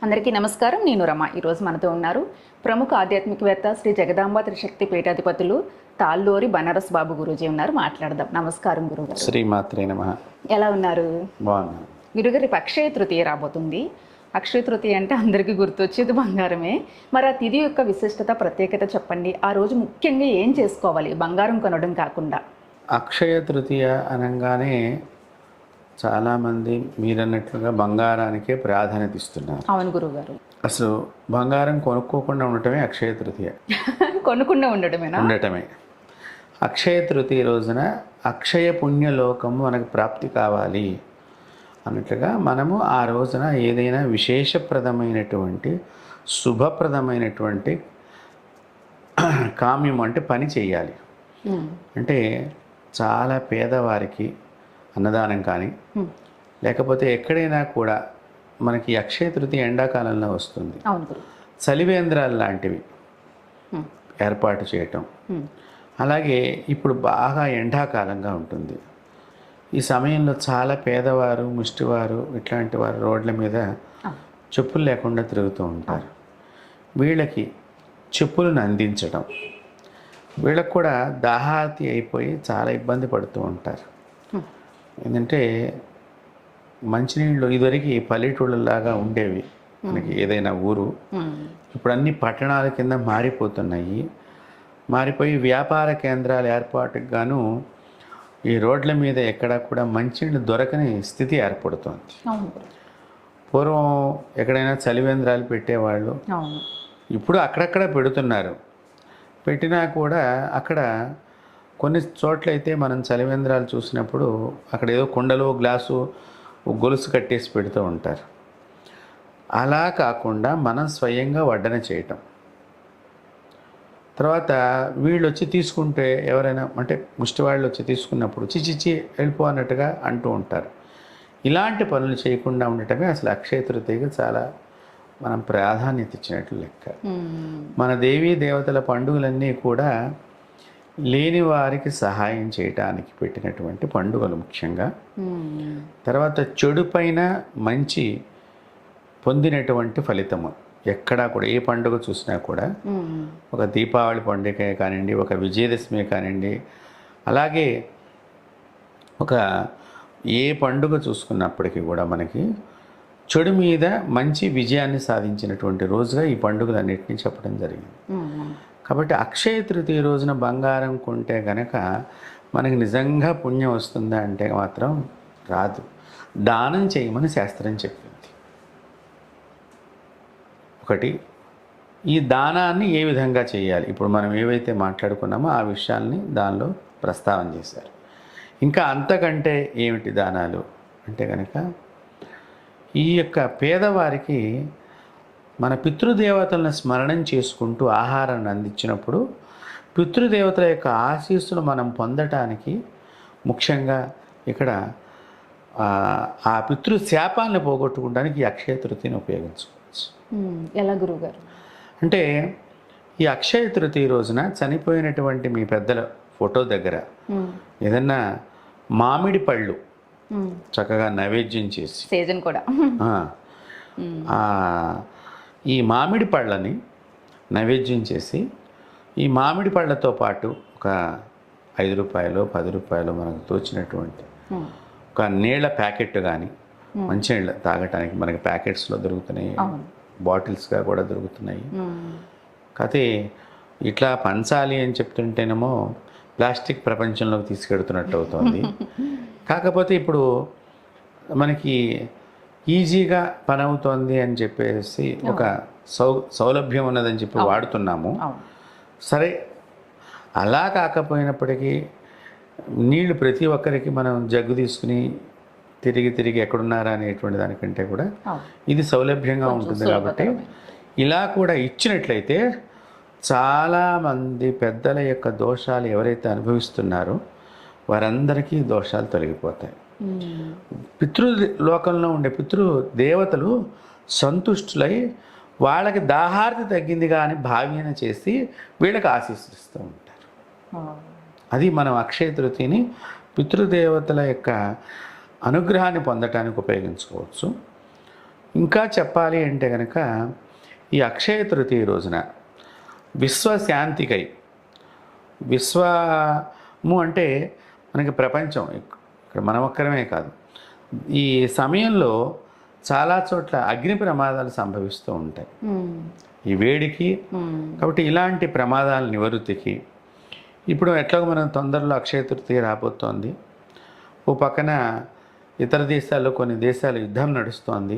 అందరికీ నమస్కారం. నేను రమ. ఈరోజు మనతో ఉన్నారు ప్రముఖ ఆధ్యాత్మికవేత్త శ్రీ జగదాంబ త్రిశక్తి పీఠాధిపతులు తాళ్ళూరి బనారస్ బాబు గురూజీ ఉన్నారు. మాట్లాడదాం. నమస్కారం గురుగారు. శ్రీమాత్రే నమః. ఎలా ఉన్నారు? బాగున్నాను గురుగారు, రేపు అక్షయ తృతీయ రాబోతుంది. అక్షయ తృతీయ అంటే అందరికీ గుర్తొచ్చేది బంగారమే. మరి ఆ తిథి యొక్క విశిష్టత, ప్రత్యేకత చెప్పండి. ఆ రోజు ముఖ్యంగా ఏం చేసుకోవాలి బంగారం కొనడం కాకుండా? అక్షయ తృతీయ అనగానే చాలామంది మీరన్నట్లుగా బంగారానికే ప్రాధాన్యత ఇస్తున్నారు. అవును గురుగారు. అసలు బంగారం కొనుక్కోకుండా ఉండటమే అక్షయ తృతీయ. కొనుక్కుండా ఉండటమే. అక్షయ తృతీయ రోజున అక్షయ పుణ్యలోకము మనకు ప్రాప్తి కావాలి అన్నట్లుగా మనము ఆ రోజున ఏదైనా విశేషప్రదమైనటువంటి శుభప్రదమైనటువంటి కామ్యం అంటే పని చేయాలి. అంటే చాలా పేదవారికి అన్నదానం కానీ, లేకపోతే ఎక్కడైనా కూడా మనకి అక్షయ తృతీయ ఎండాకాలంలో వస్తుంది. చలివేంద్రాలు లాంటివి ఏర్పాటు చేయటం. అలాగే ఇప్పుడు బాగా ఎండాకాలంగా ఉంటుంది. ఈ సమయంలో చాలా పేదవారు, ముష్టివారు, ఇట్లాంటి వారు రోడ్ల మీద చెప్పులు లేకుండా తిరుగుతూ ఉంటారు. వీళ్ళకి చెప్పులను అందించడం, వీళ్ళకు కూడా దాహార్తి అయిపోయి చాలా ఇబ్బంది పడుతూ ఉంటారు. ఏంటంటే మంచినీళ్ళు ఇదివరకు పల్లెటూళ్ళలాగా ఉండేవి మనకి ఏదైనా ఊరు. ఇప్పుడు అన్ని పట్టణాల కింద మారిపోయి వ్యాపార కేంద్రాల ఏర్పాటుకు గాను ఈ రోడ్ల మీద ఎక్కడా కూడా మంచినీళ్ళు దొరకని స్థితి ఏర్పడుతుంది. పూర్వం ఎక్కడైనా చలివేంద్రాలు పెట్టేవాళ్ళు, ఇప్పుడు అక్కడక్కడ పెడుతున్నారు. పెట్టినా కూడా అక్కడ కొన్ని చోట్లయితే మనం చలివేంద్రాలు చూసినప్పుడు అక్కడ ఏదో కుండలో గ్లాసు గొలుసు కట్టేసి పెడుతూ ఉంటారు. అలా కాకుండా మనం స్వయంగా వడ్డన చేయటం. తర్వాత వీళ్ళు వచ్చి తీసుకుంటే ఎవరైనా అంటే ముష్టివాళ్ళు వచ్చి తీసుకున్నప్పుడు చిచిచి వెళ్ళిపో అన్నట్టుగా అంటూ ఉంటారు. ఇలాంటి పనులు చేయకుండా ఉండటమే అసలు అక్షయ తృతీయకి చాలా మనం ప్రాధాన్యత ఇచ్చినట్లు లెక్క. మన దేవీ దేవతల పండుగలన్నీ కూడా లేని వారికి సహాయం చేయటానికి పెట్టినటువంటి పండుగలు ముఖ్యంగా. తర్వాత చెడు పైన మంచి పొందినటువంటి ఫలితము. ఎక్కడా కూడా ఏ పండుగ చూసినా కూడా, ఒక దీపావళి పండుగ కానివ్వండి, ఒక విజయదశమి కానివ్వండి, అలాగే ఒక ఏ పండుగ చూసుకున్నప్పటికీ కూడా మనకి చెడు మీద మంచి విజయాన్ని సాధించినటువంటి రోజుగా ఈ పండుగలన్నింటినీ చెప్పడం జరిగింది. కాబట్టి అక్షయ తృతీయ రోజున బంగారం కొంటే కనుక మనకి నిజంగా పుణ్యం వస్తుందా అంటే మాత్రం రాదు. దానం చేయమని శాస్త్రం చెప్పింది. ఒకటి, ఈ దానాన్ని ఏ విధంగా చేయాలి, ఇప్పుడు మనం ఏవైతే మాట్లాడుకున్నామో ఆ విషయాల్ని దానిలో ప్రస్తావన చేశారు. ఇంకా అంతకంటే ఏమిటి దానాలు అంటే కనుక ఈ యొక్క పేదవారికి మన పితృదేవతలను స్మరణం చేసుకుంటూ ఆహారాన్ని అందించినప్పుడు పితృదేవతల యొక్క ఆశీస్సులు మనం పొందటానికి ముఖ్యంగా ఇక్కడ ఆ పితృశాపాలను పోగొట్టుకోవడానికి ఈ అక్షయ తృతీయను ఉపయోగించుకోవచ్చు. ఎలా గురువుగారు? అంటే ఈ అక్షయ తృతీయ రోజున చనిపోయినటువంటి మీ పెద్దల ఫోటో దగ్గర ఏదన్నా మామిడి పళ్ళు చక్కగా నైవేద్యం చేసి, సీజన్ కూడా ఈ మామిడి పళ్ళని నైవేద్యం చేసి, ఈ మామిడి పళ్ళతో పాటు ఒక 5 రూపాయలు 10 రూపాయలు మనకు తోచినటువంటి ఒక నీళ్ళ ప్యాకెట్ కానీ, మంచినీళ్ళ తాగటానికి మనకి ప్యాకెట్స్లో దొరుకుతున్నాయి, బాటిల్స్గా కూడా దొరుకుతున్నాయి. కాకపోతే ఇట్లా పంచాలి అని చెప్తుంటేనేమో ప్లాస్టిక్ ప్రపంచంలోకి తీసుకెడుతున్నట్టు అవుతుంది. కాకపోతే ఇప్పుడు మనకి ఈజీగా పని అవుతోంది అని చెప్పేసి ఒక సౌలభ్యం ఉన్నదని చెప్పి వాడుతున్నాము. సరే, అలా కాకపోయినప్పటికీ నీళ్లు ప్రతి ఒక్కరికి మనం జగ్గు తీసుకుని తిరిగి ఎక్కడున్నారా అనేటువంటి దానికంటే కూడా ఇది సౌలభ్యంగా ఉంటుంది. కాబట్టి ఇలా కూడా ఇచ్చినట్లయితే చాలామంది పెద్దల యొక్క దోషాలు ఎవరైతే అనుభవిస్తున్నారో వారందరికీ దోషాలు తొలగిపోతాయి. పితృలోకంలో ఉండే పితృదేవతలు సంతుష్టులై వాళ్ళకి దాహార్తి తగ్గిందిగా అని భావ్యన చేసి వీళ్ళకి ఆశీస్సిస్తూ ఉంటారు. అది మనం అక్షయ తృతీయని పితృదేవతల యొక్క అనుగ్రహాన్ని పొందటానికి ఉపయోగించుకోవచ్చు. ఇంకా చెప్పాలి అంటే కనుక ఈ అక్షయ తృతీయ రోజున విశ్వశాంతికై, విశ్వము అంటే మనకి ప్రపంచం, ఇక్కడ మనం ఒక్కరమే కాదు, ఈ సమయంలో చాలా చోట్ల అగ్ని ప్రమాదాలు సంభవిస్తూ ఉంటాయి ఈ వేడికి. కాబట్టి ఇలాంటి ప్రమాదాల నివృత్తికి ఇప్పుడు ఎట్లాగో మనం తొందరలో అక్షయ తృతీయ రాబోతోంది. ఓ పక్కన ఇతర దేశాల్లో కొన్ని దేశాల యుద్ధం నడుస్తోంది,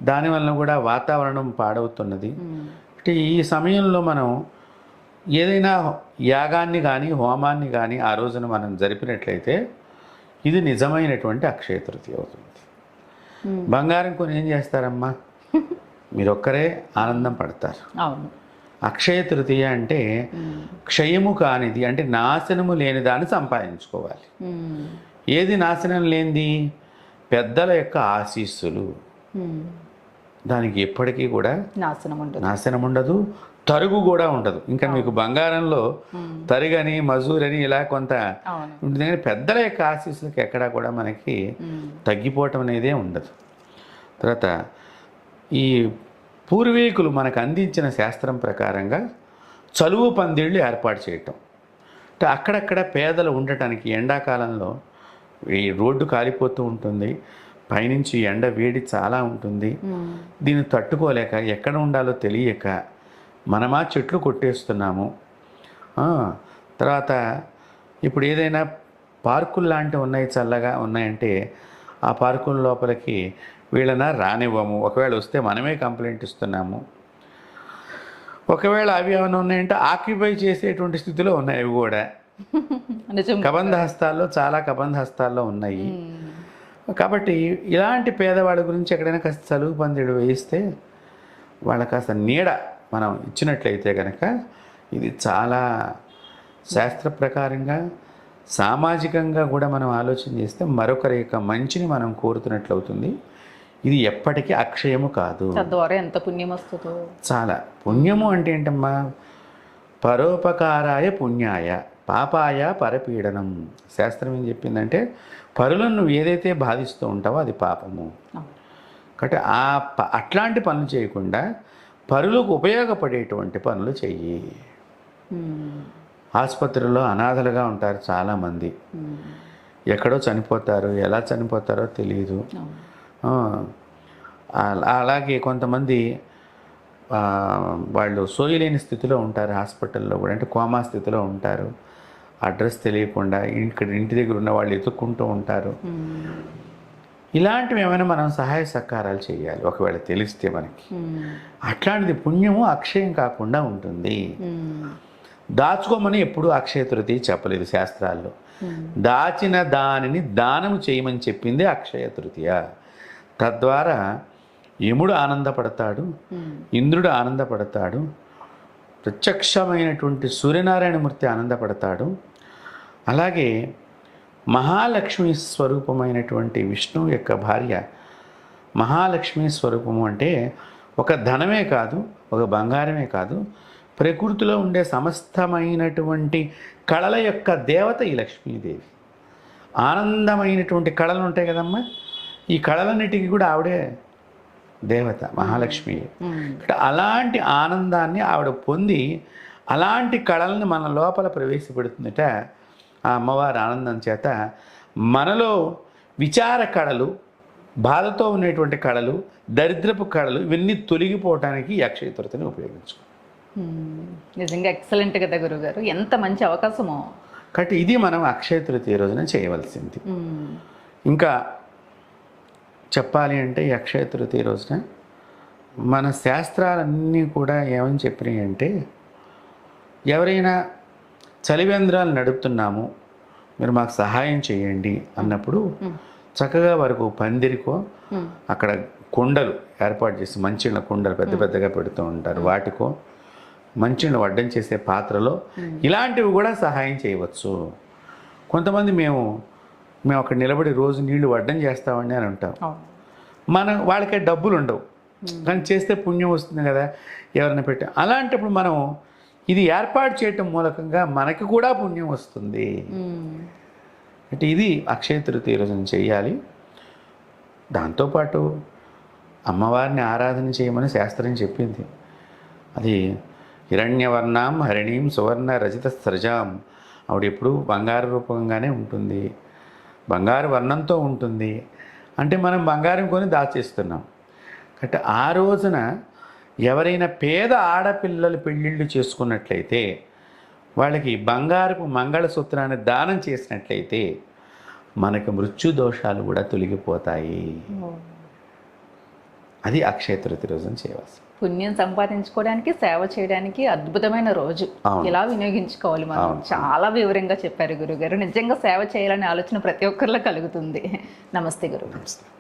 దానివల్ల కూడా వాతావరణం పాడవుతున్నది. అంటే ఈ సమయంలో మనం ఏదైనా యాగాన్ని కానీ హోమాన్ని కానీ ఆ రోజున మనం జరిపినట్లయితే ఇది నిజమైనటువంటి అక్షయ తృతీయ అవుతుంది. బంగారం కొని ఏం చేస్తారమ్మా, మీరు ఒక్కరే ఆనందం పడతారు. అవును. అక్షయ తృతీయ అంటే క్షయము కానిది, అంటే నాశనము లేని దాన్ని సంపాదించుకోవాలి. ఏది నాశనం లేనిది? పెద్దల యొక్క ఆశీస్సులు. దానికి ఎప్పటికీ కూడా నాశనం ఉండదు, తరుగు కూడా ఉండదు. ఇంకా మీకు బంగారంలో తరుగని మజూరని ఇలా కొంత ఉంటుంది, కానీ పెద్దల యొక్క ఆశీస్సులకి ఎక్కడా కూడా మనకి తగ్గిపోవటం అనేదే ఉండదు. తర్వాత ఈ పూర్వీకులు మనకు అందించిన శాస్త్రం ప్రకారంగా చలువు పందిళ్ళు ఏర్పాటు చేయటం, అంటే అక్కడక్కడ పేదలు ఉండటానికి. ఎండాకాలంలో ఈ రోడ్డు కాలిపోతూ ఉంటుంది, పైనుంచి ఎండ వేడి చాలా ఉంటుంది, దీన్ని తట్టుకోలేక ఎక్కడ ఉండాలో తెలియక మనమా చెట్లు కొట్టేస్తున్నాము. తర్వాత ఇప్పుడు ఏదైనా పార్కులు లాంటివి ఉన్నాయి, చల్లగా ఉన్నాయంటే ఆ పార్కుల లోపలికి వీళ్ళన రానివ్వము. ఒకవేళ వస్తే మనమే కంప్లైంట్ ఇస్తున్నాము. ఒకవేళ అవి ఏమైనా ఉన్నాయంటే ఆక్యుపై చేసేటువంటి స్థితిలో ఉన్నాయి అవి కూడా. కబంధ హస్తాల్లో, చాలా కబంధ హస్తాల్లో ఉన్నాయి. కాబట్టి ఇలాంటి పేదవాళ్ళ గురించి ఎక్కడైనా కాస్త చలువు పందిడు వేయిస్తే వాళ్ళకి కాస్త నీడ మనం ఇచ్చినట్లయితే కనుక ఇది చాలా శాస్త్ర ప్రకారంగా సామాజికంగా కూడా మనం ఆలోచన చేస్తే మరొకరి యొక్క మంచిని మనం కోరుతున్నట్లు అవుతుంది. ఇది ఎప్పటికీ అక్షయము కాదు. తద్వారా ఎంత పుణ్యం వస్తుందో. చాలా పుణ్యము అంటే ఏంటమ్మా, పరోపకారాయ పుణ్యాయ పాపాయ పరపీడనం. శాస్త్రం ఏం చెప్పిందంటే పరులను నువ్వు ఏదైతే బాధిస్తూ ఉంటావో అది పాపము. కాబట్టి అట్లాంటి పనులు చేయకుండా పరులకు ఉపయోగపడేటువంటి పనులు చెయ్యి. ఆసుపత్రిలో అనాథలుగా ఉంటారు చాలామంది, ఎక్కడో చనిపోతారు, ఎలా చనిపోతారో తెలియదు. అలాగే కొంతమంది వాళ్ళు సోయలేని స్థితిలో ఉంటారు హాస్పిటల్లో కూడా, అంటే కోమా స్థితిలో ఉంటారు. అడ్రస్ తెలియకుండా ఇక్కడ ఇంటి దగ్గర ఉన్న వాళ్ళు ఎత్తుక్కుంటూ ఉంటారు. ఇలాంటివి ఏమైనా మనం సహాయ సహకారాలు చేయాలి ఒకవేళ తెలిస్తే మనకి. అట్లాంటిది పుణ్యము అక్షయం కాకుండా ఉంటుంది. దాచుకోమని ఎప్పుడు అక్షయ తృతీయ చెప్పలేదు శాస్త్రాల్లో. దాచిన దానిని దానము చేయమని చెప్పింది అక్షయ తృతీయ. తద్వారా యముడు ఆనందపడతాడు, ఇంద్రుడు ఆనందపడతాడు, ప్రత్యక్షమైనటువంటి సూర్యనారాయణమూర్తి ఆనందపడతాడు. అలాగే మహాలక్ష్మి స్వరూపమైనటువంటి విష్ణువు యొక్క భార్య మహాలక్ష్మి స్వరూపము అంటే ఒక ధనమే కాదు, ఒక బంగారమే కాదు, ప్రకృతిలో ఉండే సమస్తమైనటువంటి కళల యొక్క దేవత ఈ లక్ష్మీదేవి. ఆనందమైనటువంటి కళలు ఉంటాయి కదమ్మా, ఈ కళలన్నిటికీ కూడా ఆవిడే దేవత, మహాలక్ష్మి. అలాంటి ఆనందాన్ని ఆవిడ పొంది అలాంటి కళలను మన లోపల ప్రవేశపెడుతుందట ఆ అమ్మవారి ఆనందం చేత. మనలో విచార కళలు, బాధతో ఉన్నటువంటి కళలు, దరిద్రపు కళలు ఇవన్నీ తొలగిపోవటానికి అక్షయ తృతీయని ఉపయోగించుకో. నిజంగా ఎక్సలెంట్ కదా గురుగారు, ఎంత మంచి అవకాశమో. కాబట్టి ఇది మనం అక్షయ తృతీయ రోజున చేయవలసింది. ఇంకా చెప్పాలి అంటే ఈ అక్షయ తృతీయ రోజున మన శాస్త్రాలన్నీ కూడా ఏమని చెప్పినాయి అంటే, ఎవరైనా చలివేంద్రాలు నడుపుతున్నాము, మీరు మాకు సహాయం చేయండి అన్నప్పుడు చక్కగా వరకు పందిరికో అక్కడ కుండలు ఏర్పాటు చేసి, మంచిళ్ళ కుండలు పెద్ద పెద్దగా పెడుతూ ఉంటారు, వాటికో మంచిళ్ళ వడ్డం చేసే పాత్రలో ఇలాంటివి కూడా సహాయం చేయవచ్చు. కొంతమంది మేము అక్కడ నిలబడి రోజు నీళ్లు వడ్డం చేస్తామండి అని అంటాం. వాళ్ళకే డబ్బులు ఉండవు, కానీ చేస్తే పుణ్యం వస్తుంది కదా ఎవరైనా పెట్టి. అలాంటప్పుడు మనం ఇది ఏర్పాటు చేయటం మూలకంగా మనకి కూడా పుణ్యం వస్తుంది. అంటే ఇది అక్షయ తృతీయ రోజున చెయ్యాలి. దాంతోపాటు అమ్మవారిని ఆరాధన చేయమని శాస్త్రం చెప్పింది. అది హిరణ్యవర్ణాం హరిణీం సువర్ణ రజిత స్రజాం, ఆవిడ ఎప్పుడు బంగారు రూపంగానే ఉంటుంది, బంగారు వర్ణంతో ఉంటుంది. అంటే మనం బంగారం కొని దాచేస్తున్నాం. కాబట్టి ఆ రోజున ఎవరైనా పేద ఆడపిల్లలు పెళ్ళిళ్ళు చేసుకున్నట్లయితే వాళ్ళకి బంగారపు మంగళసూత్రాన్ని దానం చేసినట్లయితే మనకు మృత్యు దోషాలు కూడా తొలగిపోతాయి. అది అక్షయ తృతీయ రోజున చేయవలసింది. పుణ్యం సంపాదించుకోవడానికి, సేవ చేయడానికి అద్భుతమైన రోజు. అవును. ఇలా వినియోగించుకోవాలి మనం. అవును. చాలా వివరంగా చెప్పారు గురుగారు. నిజంగా సేవ చేయాలనే ఆలోచన ప్రతి ఒక్కరిలో కలుగుతుంది. నమస్తే గురుగారు. నమస్తే.